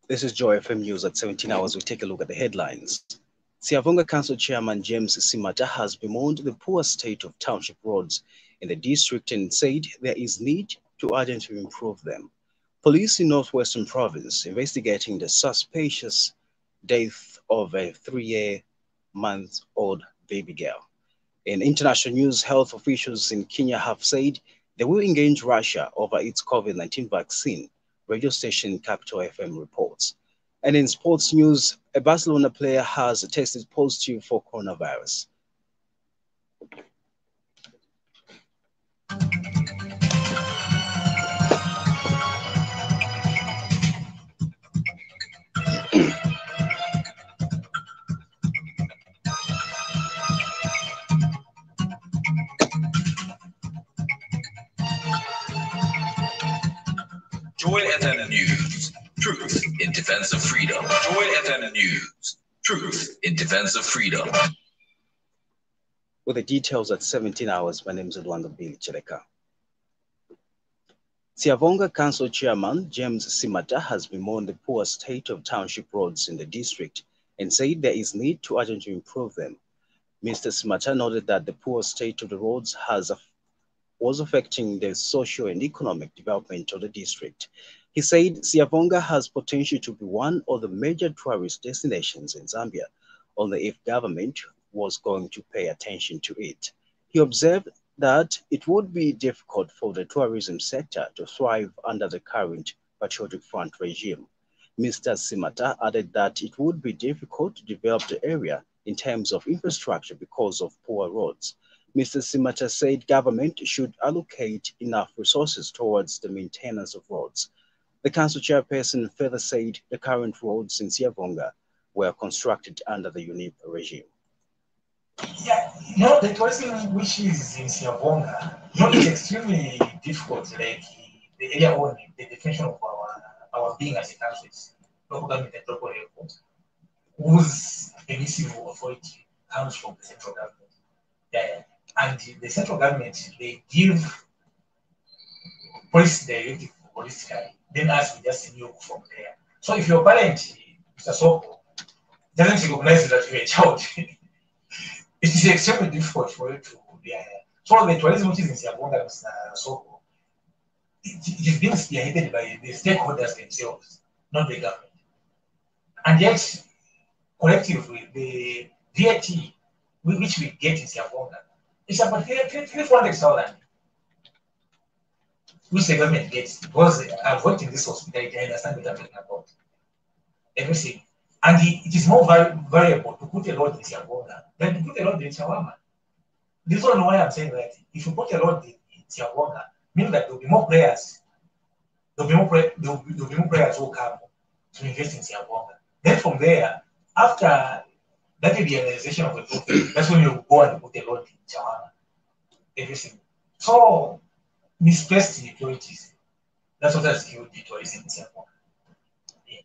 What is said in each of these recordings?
This is JoyFM News at 17 hours. We take a look at the headlines. Siavonga Council Chairman James Simata has bemoaned the poor state of township roads in the district and said there is need to urgently improve them. Police in Northwestern Province investigating the suspicious death of a 3-month-old baby girl. In international news, health officials in Kenya have said they will engage Russia over its COVID-19 vaccine, radio station Capital FM reports. And in sports news, a Barcelona player has tested positive for coronavirus. JoyFM News, truth in defense of freedom. JoyFM News, truth in defense of freedom. With the details at 17 hours, my name is LWANDO Cheleka. Siavonga Council Chairman James Simata has bemoaned the poor state of township roads in the district and said there is need to urgently improve them. Mr. Simata noted that the poor state of the roads was affecting the social and economic development of the district. He said Siavonga has potential to be one of the major tourist destinations in Zambia, only if government was going to pay attention to it. He observed that it would be difficult for the tourism sector to thrive under the current Patriotic Front regime. Mr. Simata added that it would be difficult to develop the area in terms of infrastructure because of poor roads. Mr. Simata said government should allocate enough resources towards the maintenance of roads. The council chairperson further said the current roads in Siavonga were constructed under the UNIP regime. Yeah, the tourism which is in Siavonga, it's extremely difficult. Like the area only, the definition of our being as a country is local government and local level, whose permissive authority comes from the central government. Yeah. And the central government, they give policy directive politically, then us we just move from there. So if your parent, Mr. Soko, doesn't recognize that you're a child, it is extremely difficult for you to be here. So the tourism which is in Siavonga, Mr. Soko, it is being spearheaded by the stakeholders themselves, not the government. And yet, collectively, the VAT which we get in Siavonga, it's about 300,000, which the government gets, because I've worked in this hospitality, I understand what I'm talking about. Everything. And it is more variable to put a load in Siavonga than to put a load in Chawama. This is why I'm saying that if you put a load in Siavonga, means that there will be more players. There will be more players who come to invest in Siavonga. Then from there, after that realization of the profit, that's when you go and put a load in Chawama. Everything. So misplaced priorities. That's what has killed the tourism in Singapore. Yeah.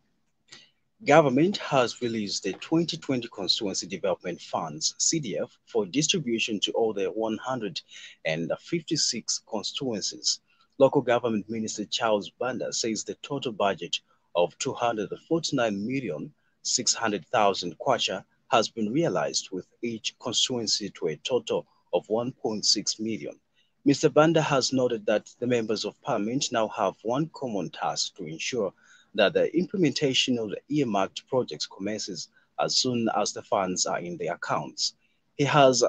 Government has released the 2020 Constituency Development Funds, CDF, for distribution to all the 156 constituencies. Local Government Minister Charles Banda says the total budget of 249,600,000 kwacha has been realized, with each constituency to a total of 1.6 million. Mr. Banda has noted that the members of parliament now have one common task to ensure that the implementation of the earmarked projects commences as soon as the funds are in their accounts. He has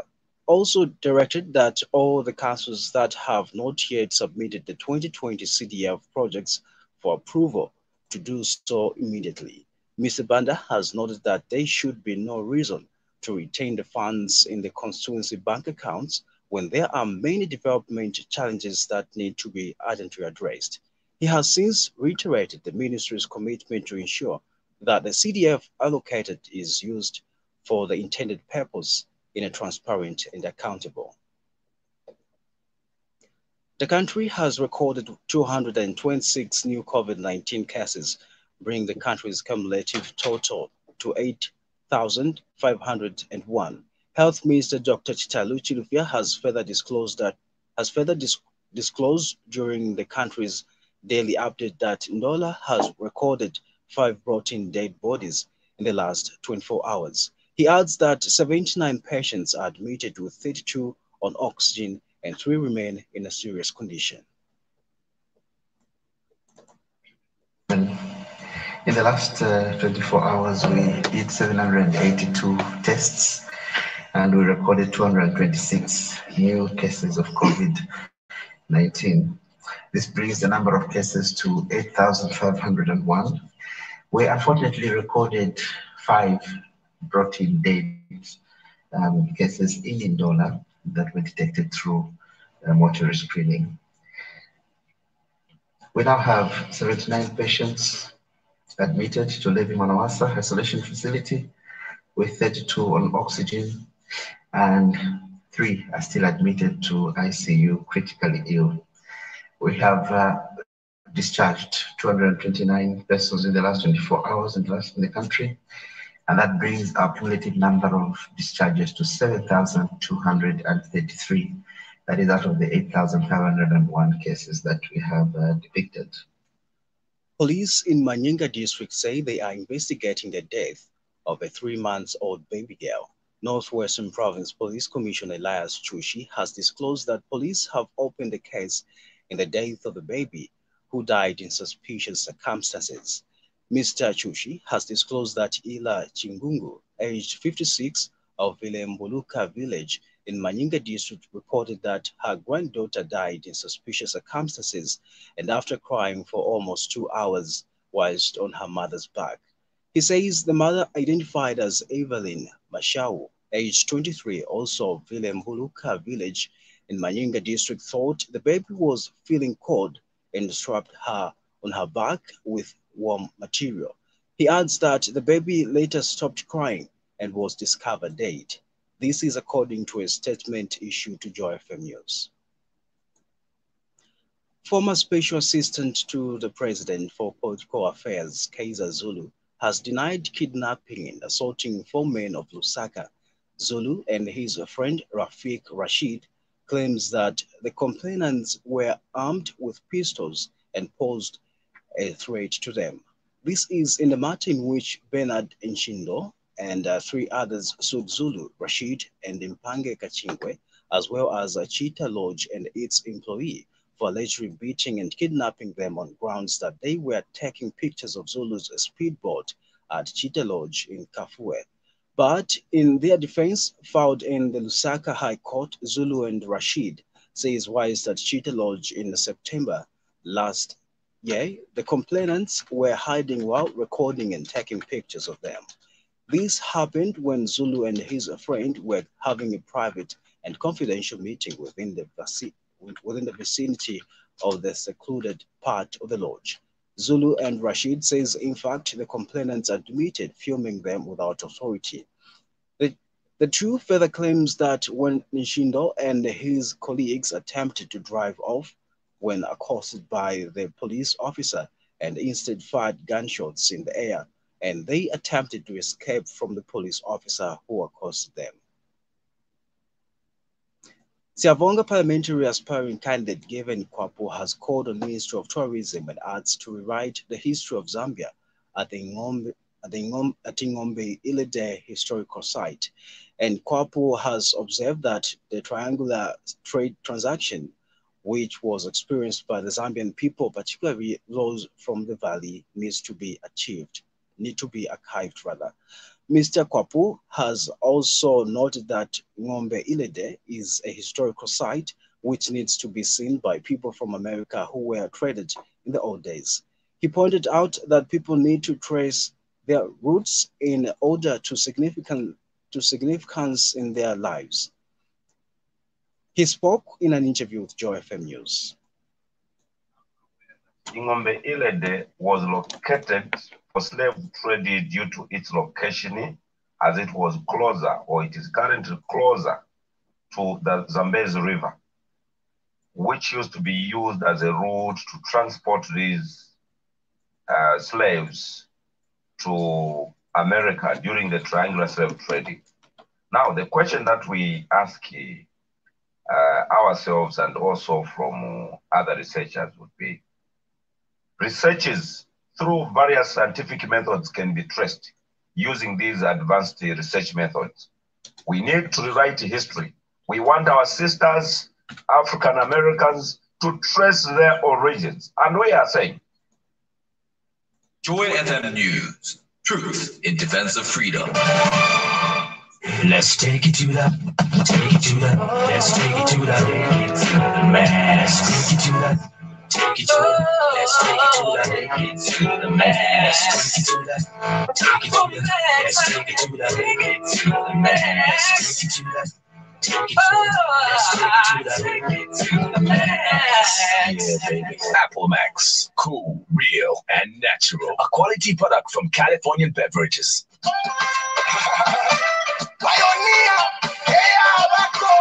also directed that all the councils that have not yet submitted the 2020 CDF projects for approval to do so immediately. Mr. Banda has noted that there should be no reason to retain the funds in the constituency bank accounts when there are many development challenges that need to be urgently addressed. He has since reiterated the ministry's commitment to ensure that the CDF allocated is used for the intended purpose in a transparent and accountable. The country has recorded 226 new COVID-19 cases, bringing the country's cumulative total to 8,501. Health Minister Dr. Chitalu Chilufya has further disclosed during the country's daily update that Ndola has recorded 5 brought-in dead bodies in the last 24 hours. He adds that 79 patients are admitted, with 32 on oxygen and 3 remain in a serious condition. In the last 24 hours, we did 782 tests and we recorded 226 new cases of COVID-19. This brings the number of cases to 8,501. We unfortunately recorded 5 brought-in dead cases in Ndola that were detected through mortuary screening. We now have 79 patients admitted to Levi Manawasa Isolation Facility, with 32 on oxygen and 3 are still admitted to ICU critically ill. We have discharged 229 persons in the last 24 hours in the country, and that brings our cumulative number of discharges to 7,233. That is out of the 8,501 cases that we have depicted. Police in Manyinga district say they are investigating the death of a 3-month-old baby girl. Northwestern Province Police Commissioner Elias Chushi has disclosed that police have opened the case in the death of the baby, who died in suspicious circumstances. Mr. Chushi has disclosed that Ila Chingungu, aged 56, of Vilembuluka village in Manyinga district, reported that her granddaughter died in suspicious circumstances and after crying for almost 2 hours whilst on her mother's back. He says the mother, identified as Evelyn Mashau, aged 23, also of Vilembuluka village in Manyinga district, thought the baby was feeling cold and strapped her on her back with warm material. He adds that the baby later stopped crying and was discovered dead. This is according to a statement issued to JoyFM News. Former Special Assistant to the President for Political Affairs, Kaiser Zulu, has denied kidnapping and assaulting 4 men of Lusaka. Zulu and his friend Rafiq Rashid claims that the complainants were armed with pistols and posed a threat to them. This is in the matter in which Bernard Nshindo and 3 others sued Zulu, Rashid, and Mpange Kachingwe, as well as Cheetah Lodge and its employee, for allegedly beating and kidnapping them on grounds that they were taking pictures of Zulu's speedboat at Cheetah Lodge in Kafue. But in their defense, filed in the Lusaka High Court, Zulu and Rashid says whilst at Cheetah Lodge in September last year, the complainants were hiding while recording and taking pictures of them. This happened when Zulu and his friend were having a private and confidential meeting within the vicinity of the secluded part of the lodge. Zulu and Rashid says, in fact, the complainants admitted filming them without authority. The two further claims that when Nshindo and his colleagues attempted to drive off when accosted by the police officer and instead fired gunshots in the air, and they attempted to escape from the police officer who accosted them. Siavonga parliamentary aspiring candidate Gavin Kwapo has called on Ministry of Tourism and Arts to rewrite the history of Zambia at the Ngombe Ilede historical site. And Kwapo has observed that the triangular trade transaction, which was experienced by the Zambian people, particularly those from the valley, need to be archived rather. Mr. Kwapo has also noted that Ngombe Ilede is a historical site which needs to be seen by people from America who were traded in the old days. He pointed out that people need to trace their roots in order to significance in their lives. He spoke in an interview with JoyFM News. Ngombe Ilede was located for slave trade due to its location, as it was closer, or it is currently closer, to the Zambezi River, which used to be used as a route to transport these slaves to America during the triangular slave trading. Now, the question that we ask ourselves and also from other researchers would be, researches through various scientific methods can be traced using these advanced research methods. We need to rewrite history. We want our sisters, African Americans, to trace their origins. And we are saying, Joy FM News, truth in defense of freedom. Let's take it to the, let's take it to the mass. Let's take it to the, take it to the, let's take it to the mass. Take it to the, take it to the, let's take it to the mass. Take it to the, take it to the mass. Yeah, baby. Apple Max, cool, real, and natural. A quality product from Californian Beverages. Pioneer, hey, Abako.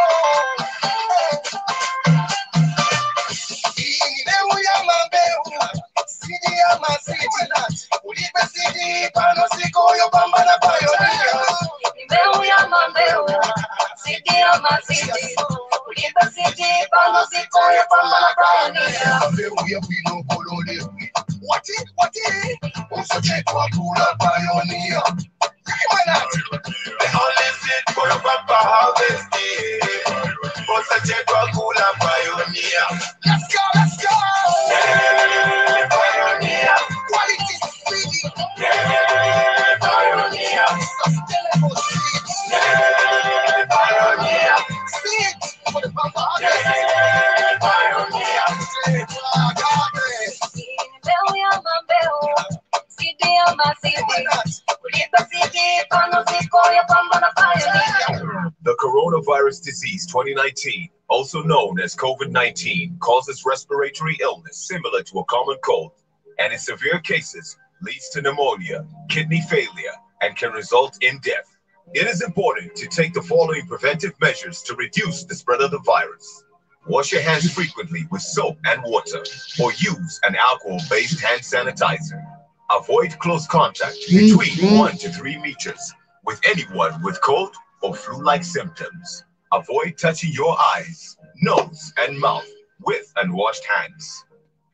They only sit for your papa harvest day. But such a cool pioneer. Let's go, let's go. Yeah, pioneer. Quality speedy. Yeah, pioneer. Sustainable seeds. Yeah, pioneer. Seeds for the papa harvest. Yeah, pioneer. The coronavirus disease 2019, also known as COVID-19, causes respiratory illness similar to a common cold, and in severe cases leads to pneumonia, kidney failure, and can result in death. It is important to take the following preventive measures to reduce the spread of the virus. Wash your hands frequently with soap and water, or use an alcohol-based hand sanitizer. Avoid close contact between 1 to 3 meters with anyone with cold or flu-like symptoms. Avoid touching your eyes, nose, and mouth with unwashed hands.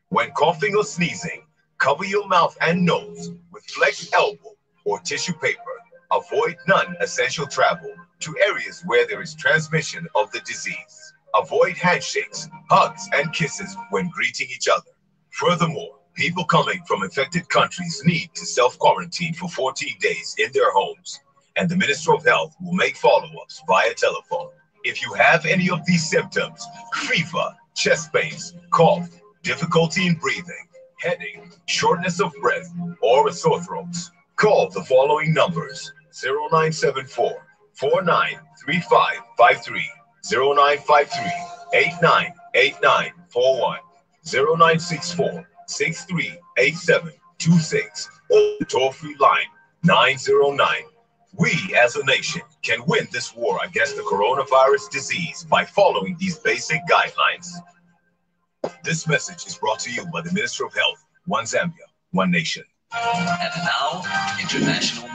When coughing or sneezing, cover your mouth and nose with flexed elbow or tissue paper. Avoid non-essential travel to areas where there is transmission of the disease. Avoid handshakes, hugs, and kisses when greeting each other. Furthermore, people coming from infected countries need to self-quarantine for 14 days in their homes, and the Ministry of Health will make follow-ups via telephone. If you have any of these symptoms, fever, chest pains, cough, difficulty in breathing, headache, shortness of breath, or a sore throat, call the following numbers: 0974 493553, 0953 898941, 0964 638726, or the toll-free line 909. We as a nation can win this war against the coronavirus disease by following these basic guidelines. This message is brought to you by the Ministry of Health. One Zambia, one nation. And now, international.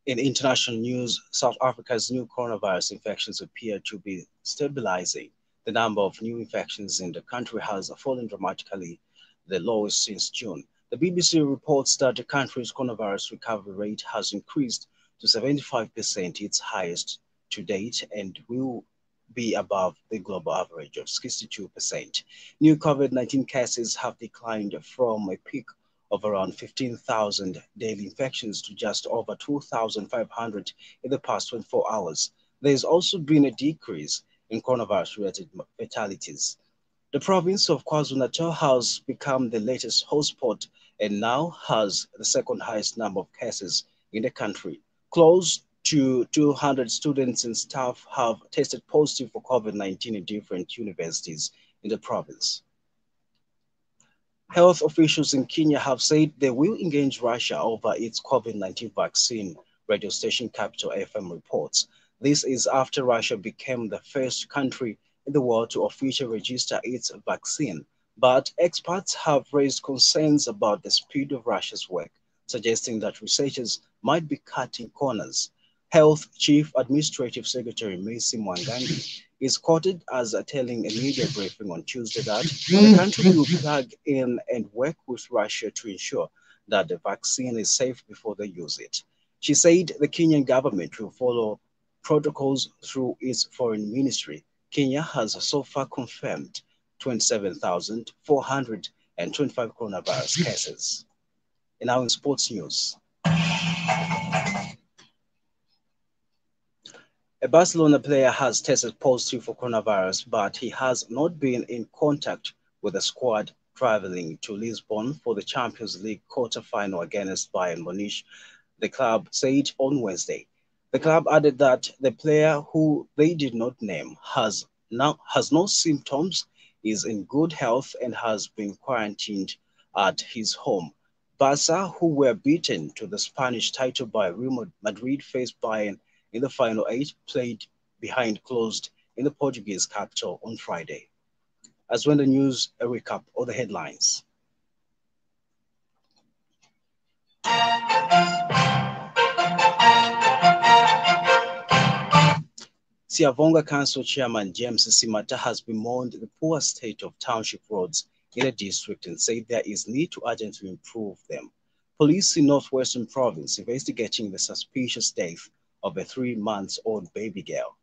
In international news, South Africa's new coronavirus infections appear to be stabilizing. The number of new infections in the country has fallen dramatically, the lowest since June. The BBC reports that the country's coronavirus recovery rate has increased to 75%, its highest to date, and will be above the global average of 62%. New COVID-19 cases have declined from a peak of around 15,000 daily infections to just over 2,500 in the past 24 hours. There has also been a decrease in coronavirus-related fatalities. The province of KwaZulu-Natal has become the latest hotspot and now has the second highest number of cases in the country. Close to 200 students and staff have tested positive for COVID-19 in different universities in the province. Health officials in Kenya have said they will engage Russia over its COVID-19 vaccine, radio station Capital FM reports. This is after Russia became the first country in the world to officially register its vaccine. But experts have raised concerns about the speed of Russia's work, suggesting that researchers might be cutting corners. Health Chief Administrative Secretary Macy Mwangangi is quoted as telling a media briefing on Tuesday that the country will plug in and work with Russia to ensure that the vaccine is safe before they use it. She said the Kenyan government will follow protocols through its foreign ministry. Kenya has so far confirmed 27,425 coronavirus cases. And now in sports news. A Barcelona player has tested positive for coronavirus, but he has not been in contact with the squad traveling to Lisbon for the Champions League quarter-final against Bayern Munich, the club said on Wednesday. The club added that the player, who they did not name, has no symptoms, is in good health, and has been quarantined at his home. Barca, who were beaten to the Spanish title by Real Madrid, faced Bayern in the final eight, played behind closed in the Portuguese capital on Friday. As when the news, a recap of the headlines. Siavonga Council Chairman James Simata has bemoaned the poor state of township roads in the district and said there is need to urgently improve them. Police in Northwestern Province investigating the suspicious death of a 3-month-old baby girl.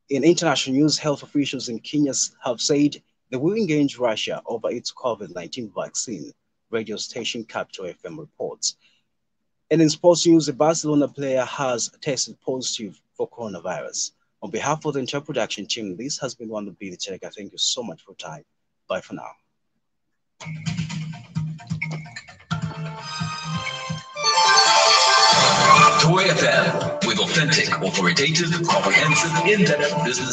In international news, health officials in Kenya have said they will engage Russia over its COVID-19 vaccine, radio station Capital FM reports. And in sports news, a Barcelona player has tested positive for coronavirus. On behalf of the entire production team, this has been one of the Cheleka. Thank you so much for your time. Bye for now. JoyFM, with authentic, authoritative, comprehensive, in-depth business